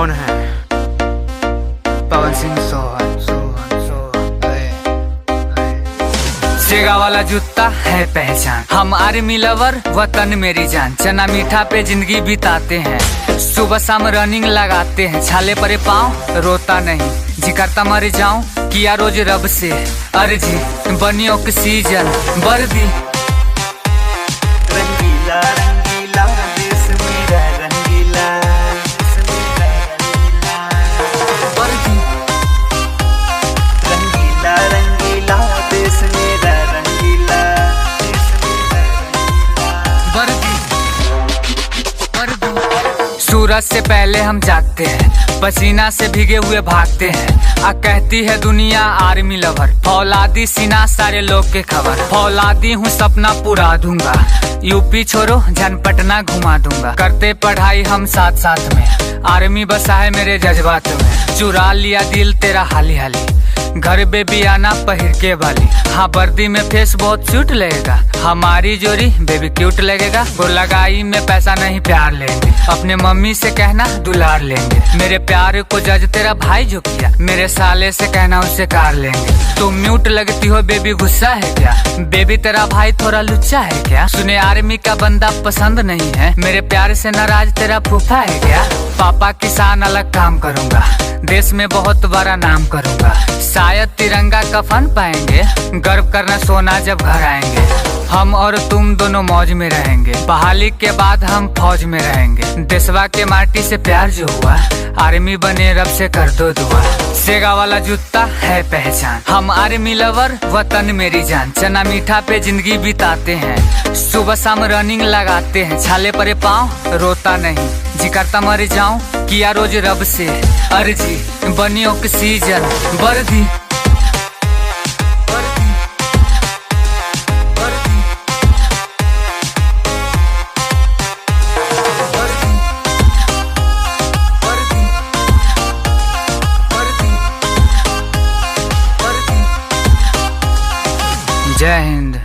कौन है? पवन सिंह सोहन सोहन सोहन। सेगा वाला जूता है पहचान, हम आर्मी लवर वतन मेरी जान। चना मीठा पे जिंदगी बिताते हैं, सुबह शाम रनिंग लगाते हैं। छाले परे पाँव रोता नहीं, जी करता मर जाऊं किया रोज रब से अर्जी। बनी ऑक्सीजन वर्दी, रंगीला रंगीला देश मेरा रंगीला, वर्दी, रंगीला रंगीला देश मेरा रंगीला, वर्दी, वर्दी। सूरज से पहले हम जागते हैं, पसीना से भीगे हुए भागते हैं। आ कहती है दुनिया आर्मी लवर, फौलादी सीना सारे लोग के खबर। फौलादी हूँ सपना पूरा दूंगा, यूपी छोड़ो जन पटना घुमा दूंगा। करते पढ़ाई हम साथ साथ में, आर्मी बसा है मेरे जज्बात में। चुरा लिया दिल तेरा हाली हाली, घर बेबी आना पहिर के वाली। हाँ वर्दी में फेस बहुत क्यूट लगेगा, हमारी जोड़ी बेबी क्यूट लगेगा। वो लगाई में पैसा नहीं प्यार लेंगे, अपने मम्मी से कहना दुलार लेंगे। मेरे प्यार को जज तेरा भाई जो किया, मेरे साले से कहना उसे कार लेंगे। तुम म्यूट लगती हो बेबी, गुस्सा है क्या? बेबी तेरा भाई थोड़ा लुच्चा है क्या? सुने आर्मी का बंदा पसंद नहीं है, मेरे प्यार से नाराज तेरा फूफा है क्या? पापा किसान अलग काम करूंगा, देश में बहुत बड़ा नाम करूंगा। शायद तिरंगा कफन पाएंगे, गर्व करना सोना जब घर आएंगे। हम और तुम दोनों मौज में रहेंगे, बहाली के बाद हम फौज में रहेंगे। देशवा के माटी से प्यार जो हुआ, आर्मी बने रब से कर दो दुआ। सेगा वाला जूता है पहचान, हम आर्मी लवर वतन मेरी जान। चना मीठा पे जिंदगी बिताते हैं, सुबह शाम रनिंग लगाते हैं। छाले परे पाँव रोता नहीं, जी करता मर जाऊं किया रोज रब से अर्जी। बनी ऑक्सीजन वर्दी, वर्दी, वर्दी, वर्दी, वर्दी, वर्दी, वर्दी। जय हिंद।